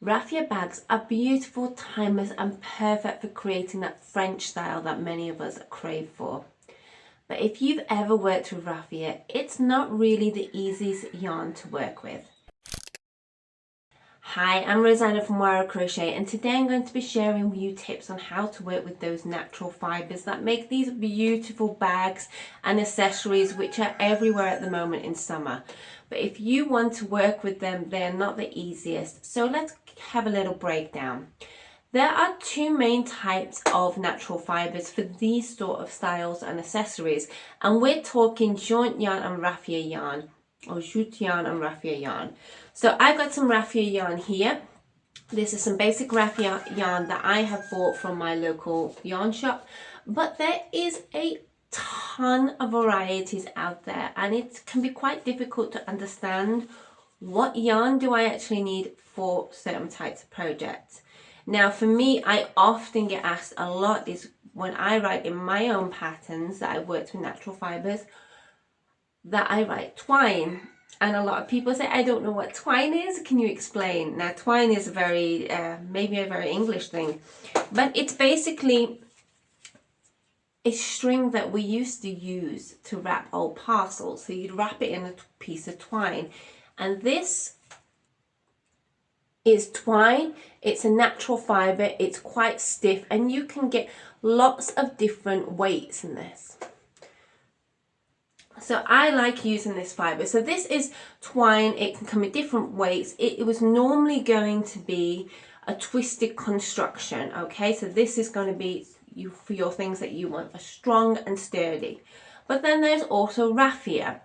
Raffia bags are beautiful, timeless and perfect for creating that French style that many of us crave for. But if you've ever worked with raffia, it's not really the easiest yarn to work with. Hi, I'm Rosanna from Crochet, and today I'm going to be sharing with you tips on how to work with those natural fibres that make these beautiful bags and accessories which are everywhere at the moment in summer. But if you want to work with them, they're not the easiest. So let's have a little breakdown. There are two main types of natural fibres for these sort of styles and accessories, and we're talking jute yarn and raffia yarn, or jute yarn and raffia yarn. So I've got some raffia yarn here. This is some basic raffia yarn that I have bought from my local yarn shop, but there is a ton of varieties out there, and it can be quite difficult to understand what yarn do I actually need for certain types of projects. Now for me, I often get asked a lot is when I write in my own patterns that I've worked with natural fibres, that I write twine. And a lot of people say, I don't know what twine is, can you explain? Now twine is a very, maybe a very English thing, but it's basically a string that we used to use to wrap old parcels. So you'd wrap it in a piece of twine, and this is twine. It's a natural fibre, it's quite stiff, and you can get lots of different weights in this. So I like using this fibre. So this is twine. It can come in different weights. It was normally going to be a twisted construction, okay? So this is going to be for your things that you want, are strong and sturdy. But then there's also raffia.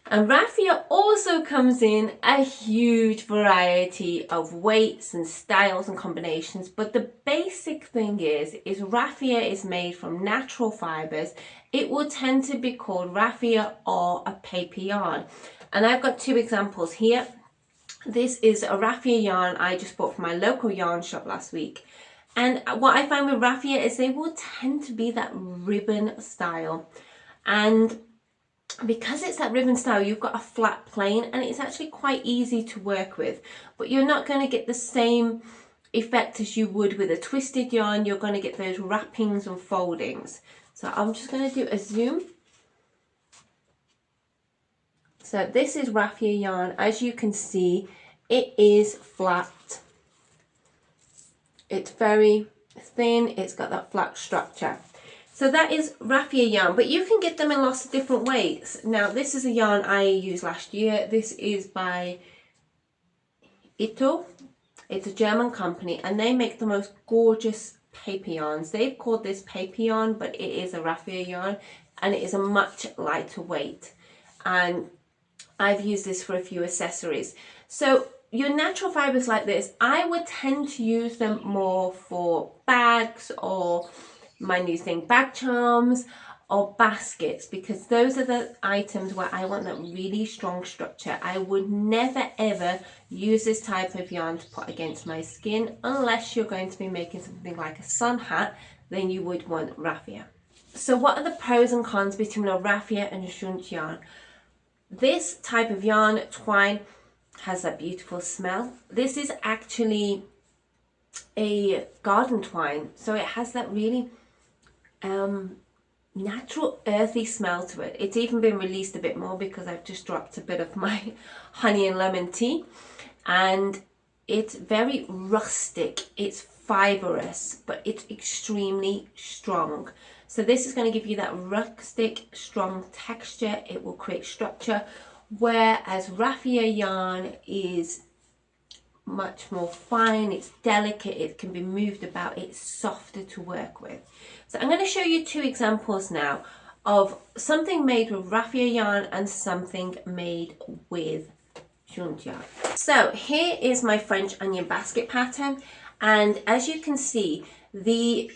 And raffia also comes in a huge variety of weights and styles and combinations, but the basic thing is raffia is made from natural fibres. It will tend to be called raffia or a paper yarn. And I've got two examples here. This is a raffia yarn I just bought from my local yarn shop last week. And what I find with raffia is they will tend to be that ribbon style. And because it's that ribbon style, you've got a flat plane, and it's actually quite easy to work with, but you're not going to get the same effect as you would with a twisted yarn. You're going to get those wrappings and foldings. So I'm just going to do a zoom. So this is raffia yarn. As you can see, it is flat. It's very thin. It's got that flat structure. So that is raffia yarn, but you can get them in lots of different ways. Now this is a yarn I used last year. This is by Jute. It's a German company, and they make the most gorgeous paper yarns. They've called this paper yarn, but it is a raffia yarn, and it is a much lighter weight. And I've used this for a few accessories. So your natural fibres like this, I would tend to use them more for bags or my new thing, bag charms or baskets, because those are the items where I want that really strong structure. I would never ever use this type of yarn to put against my skin unless you're going to be making something like a sun hat, then you would want raffia. So what are the pros and cons between a raffia and a jute yarn? This type of yarn, twine, has that beautiful smell. This is actually a garden twine, so it has that really natural earthy smell to it. It's even been released a bit more because I've just dropped a bit of my honey and lemon tea, and it's very rustic. It's fibrous, but it's extremely strong. So this is going to give you that rustic, strong texture. It will create structure, whereas raffia yarn is much more fine, it's delicate, it can be moved about, it's softer to work with. So I'm going to show you two examples now of something made with raffia yarn and something made with jute yarn. So here is my French onion basket pattern, and as you can see, the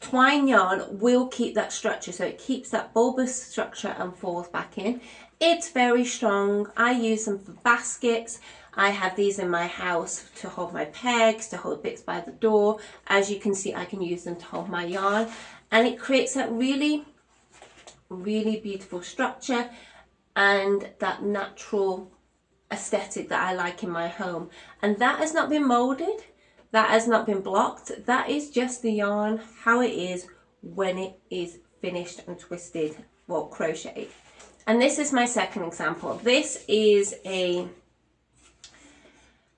twine yarn will keep that structure, so it keeps that bulbous structure and falls back in. It's very strong. I use them for baskets. I have these in my house to hold my pegs, to hold bits by the door. As you can see, I can use them to hold my yarn, and it creates that really, really beautiful structure and that natural aesthetic that I like in my home. And that has not been molded, that has not been blocked, that is just the yarn how it is when it is finished and twisted or crocheted. And this is my second example. This is a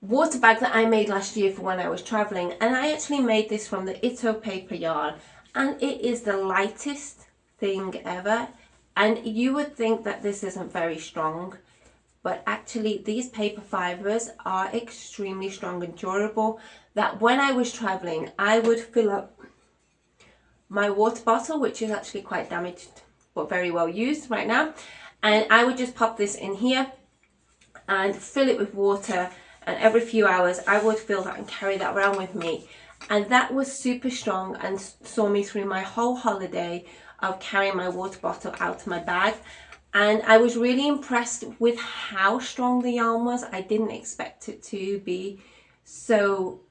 water bag that I made last year for when I was traveling, and I actually made this from the Ito paper yarn, and it is the lightest thing ever. And you would think that this isn't very strong, but actually these paper fibres are extremely strong and durable, that when I was traveling I would fill up my water bottle, which is actually quite damaged but very well used right now, and I would just pop this in here and fill it with water, and every few hours I would fill that and carry that around with me. And that was super strong and saw me through my whole holiday of carrying my water bottle out of my bag. And I was really impressed with how strong the yarn was. I didn't expect it to be so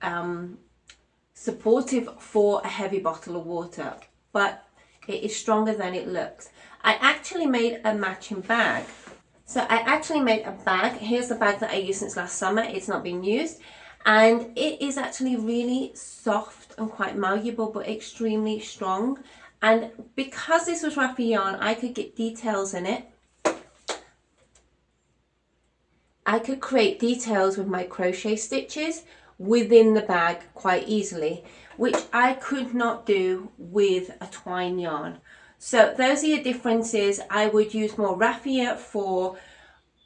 supportive for a heavy bottle of water, but it is stronger than it looks. I actually made a matching bag. So I actually made a bag. Here's the bag that I used since last summer. It's not been used. And it is actually really soft and quite malleable, but extremely strong. And because this was Raffia yarn, I could get details in it. I could create details with my crochet stitches within the bag quite easily, which I could not do with a twine yarn. So those are your differences. I would use more Raffia for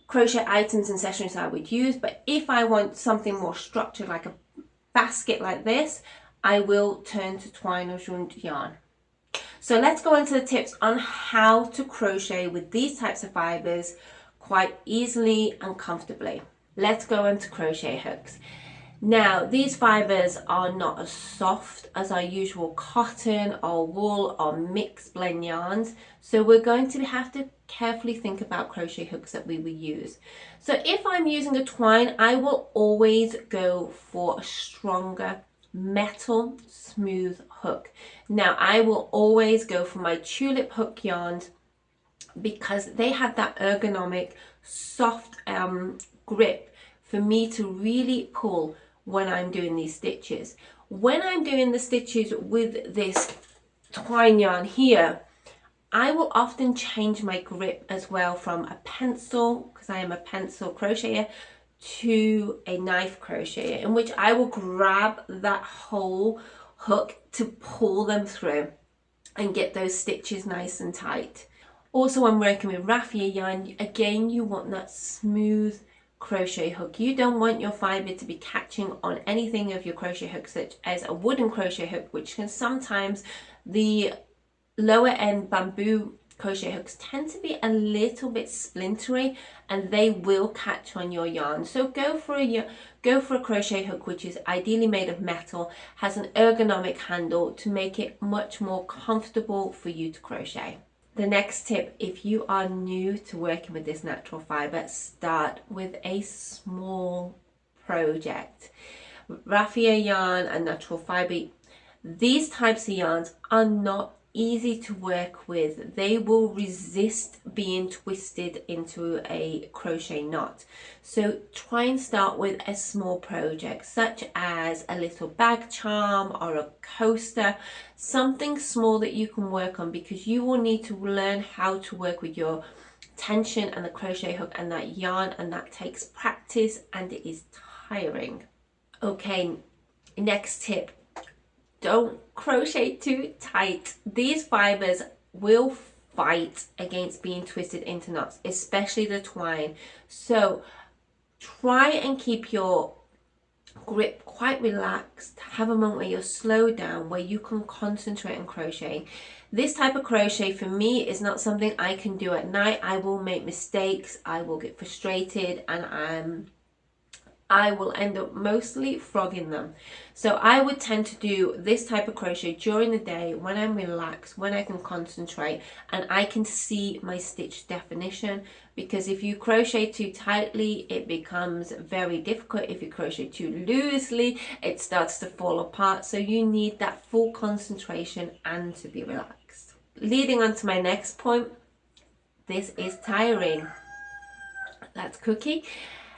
crochet items and accessories I would use, but if I want something more structured like a basket like this, I will turn to Twine or Jute yarn. So let's go into the tips on how to crochet with these types of fibres quite easily and comfortably. Let's go into crochet hooks. Now, these fibres are not as soft as our usual cotton or wool or mixed blend yarns, so we're going to have to carefully think about crochet hooks that we will use. So if I'm using a twine, I will always go for a stronger metal smooth hook. Now, I will always go for my tulip hook yarns because they have that ergonomic soft grip for me to really pull when I'm doing these stitches. When I'm doing the stitches with this twine yarn here, I will often change my grip as well from a pencil, because I am a pencil crocheter, to a knife crocheter, in which I will grab that whole hook to pull them through and get those stitches nice and tight. Also, when working with Raffia yarn, again, you want that smooth crochet hook. You don't want your fibre to be catching on anything of your crochet hook, such as a wooden crochet hook, which can sometimes, the lower end bamboo crochet hooks tend to be a little bit splintery and they will catch on your yarn. So go for a crochet hook which is ideally made of metal, has an ergonomic handle to make it much more comfortable for you to crochet. The next tip, if you are new to working with this natural fibre, start with a small project. Raffia yarn and natural fibre, these types of yarns are not easy to work with. They will resist being twisted into a crochet knot. So try and start with a small project, such as a little bag charm or a coaster, something small that you can work on, because you will need to learn how to work with your tension and the crochet hook and that yarn, and that takes practice and it is tiring. Okay, next tip. Don't crochet too tight. These fibres will fight against being twisted into knots, especially the twine. So try and keep your grip quite relaxed. Have a moment where you're slowed down, where you can concentrate on crocheting. This type of crochet for me is not something I can do at night. I will make mistakes, I will get frustrated, and I will end up mostly frogging them. So I would tend to do this type of crochet during the day when I'm relaxed, when I can concentrate and I can see my stitch definition, because if you crochet too tightly, it becomes very difficult. If you crochet too loosely, it starts to fall apart. So you need that full concentration and to be relaxed. Leading on to my next point, this is tiring. That's Cookie.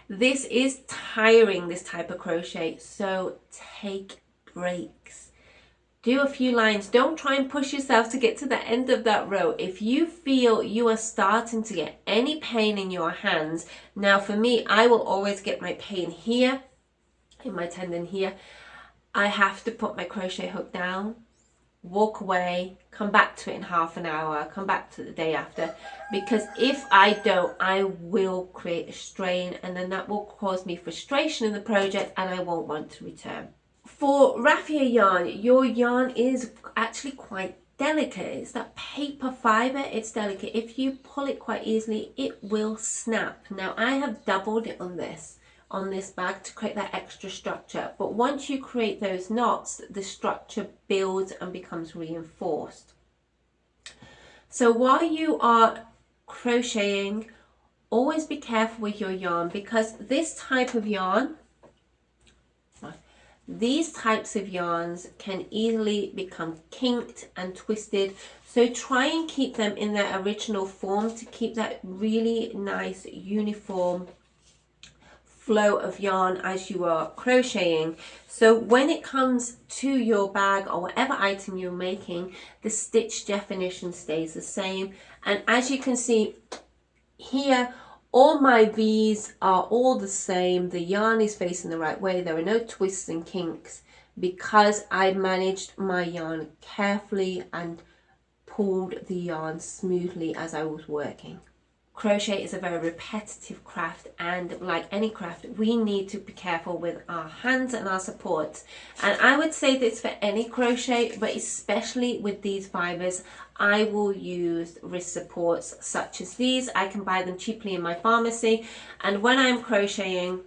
This is tiring, this type of crochet, so take breaks. Do a few lines. Don't try and push yourself to get to the end of that row. If you feel you are starting to get any pain in your hands, now for me, I will always get my pain here, in my tendon here. I have to put my crochet hook down, walk away, come back to it in half an hour, come back to the day after, because if I don't, I will create a strain, and then that will cause me frustration in the project and I won't want to return. For raffia yarn, your yarn is actually quite delicate. It's that paper fibre, it's delicate. If you pull it quite easily, it will snap. Now I have doubled it on this bag to create that extra structure, but once you create those knots, the structure builds and becomes reinforced. So while you are crocheting, always be careful with your yarn, because this type of yarn, these types of yarns can easily become kinked and twisted, so try and keep them in their original form to keep that really nice uniform flow of yarn as you are crocheting. So when it comes to your bag or whatever item you're making, the stitch definition stays the same. And as you can see here, all my V's are all the same. The yarn is facing the right way. There are no twists and kinks because I managed my yarn carefully and pulled the yarn smoothly as I was working. Crochet is a very repetitive craft, and like any craft, we need to be careful with our hands and our supports. And I would say this for any crochet, but especially with these fibres, I will use wrist supports such as these. I can buy them cheaply in my pharmacy, and when I'm crocheting,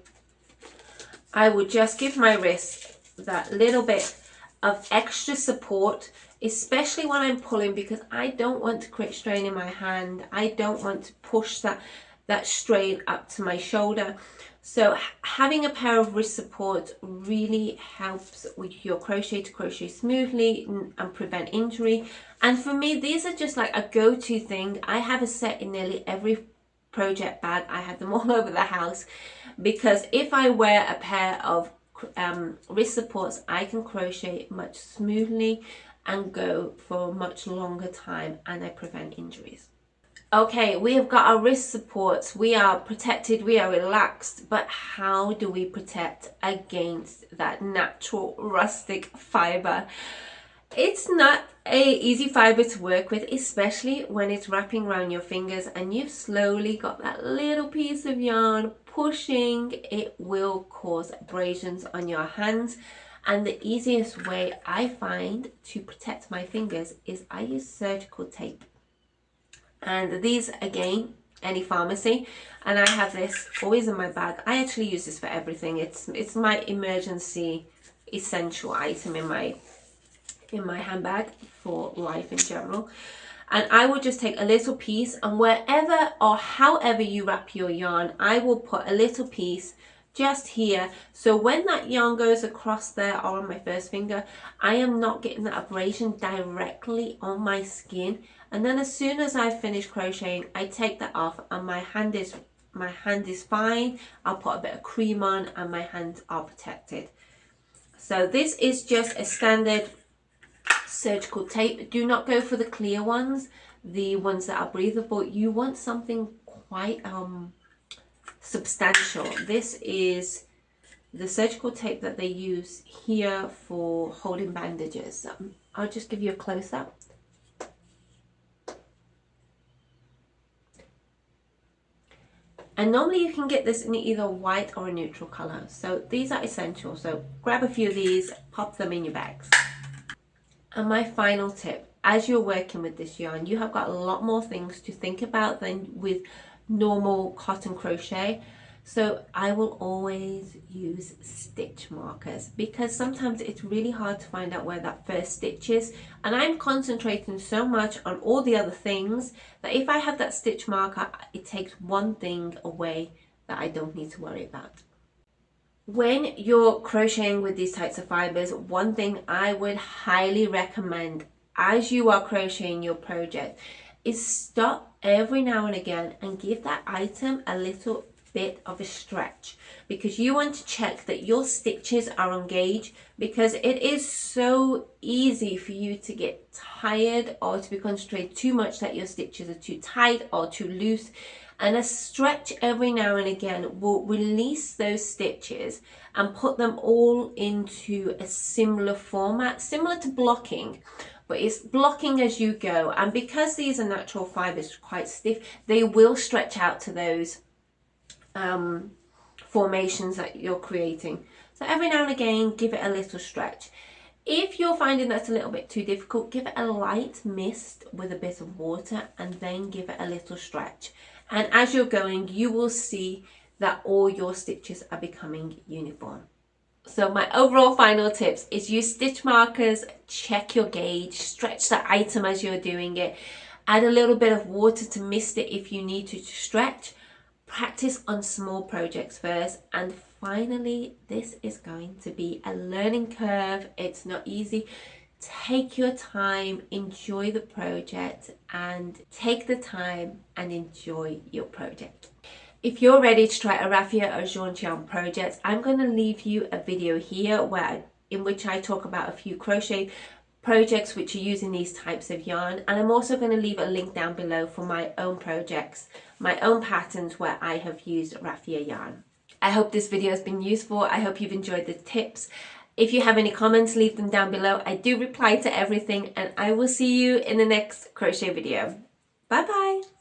I will just give my wrist that little bit of extra support, especially when I'm pulling, because I don't want to create strain in my hand. I don't want to push that strain up to my shoulder. So having a pair of wrist supports really helps with your crochet to crochet smoothly and prevent injury. And for me, these are just like a go-to thing. I have a set in nearly every project bag. I have them all over the house, because if I wear a pair of wrist supports, I can crochet much smoothly and go for a much longer time, and I prevent injuries. Okay, we have got our wrist supports, we are protected, we are relaxed, but how do we protect against that natural rustic fibre? It's not an easy fibre to work with, especially when it's wrapping around your fingers and you've slowly got that little piece of yarn pushing. It will cause abrasions on your hands, and the easiest way I find to protect my fingers is I use surgical tape. And these, again, any pharmacy, and I have this always in my bag. I actually use this for everything. It's my emergency essential item in my handbag for life in general. And I will just take a little piece, and wherever or however you wrap your yarn, I will put a little piece just here, so when that yarn goes across there or on my first finger, I am not getting that abrasion directly on my skin. And then as soon as I finish crocheting, I take that off and my hand is fine. I'll put a bit of cream on and my hands are protected. So this is just a standard surgical tape. Do not go for the clear ones, the ones that are breathable. You want something quite substantial. This is the surgical tape that they use here for holding bandages. I'll just give you a close-up. And normally you can get this in either white or a neutral color. So these are essential. So grab a few of these, pop them in your bags. And my final tip, as you're working with this yarn, you have got a lot more things to think about than with normal cotton crochet. So I will always use stitch markers, because sometimes it's really hard to find out where that first stitch is, and I'm concentrating so much on all the other things that if I have that stitch marker, it takes one thing away that I don't need to worry about. When you're crocheting with these types of fibers, one thing I would highly recommend as you are crocheting your project is stop every now and again and give that item a little bit of a stretch, because you want to check that your stitches are on gauge, because it is so easy for you to get tired or to be concentrated too much that your stitches are too tight or too loose. And a stretch every now and again will release those stitches and put them all into a similar format, similar to blocking, but it's blocking as you go. And because these are natural fibres, quite stiff, they will stretch out to those formations that you're creating. So every now and again, give it a little stretch. If you're finding that's a little bit too difficult, give it a light mist with a bit of water and then give it a little stretch. And as you're going, you will see that all your stitches are becoming uniform. So my overall final tips is use stitch markers, check your gauge, stretch the item as you're doing it, add a little bit of water to mist it if you need to stretch, practice on small projects first, and finally, this is going to be a learning curve. It's not easy. Take your time, enjoy the project, and take the time and enjoy your project. If you're ready to try a Raffia or Jute yarn project, I'm going to leave you a video here in which I talk about a few crochet projects which are using these types of yarn, and I'm also going to leave a link down below for my own projects, my own patterns where I have used Raffia yarn. I hope this video has been useful. I hope you've enjoyed the tips. If you have any comments, leave them down below. I do reply to everything, and I will see you in the next crochet video. Bye bye.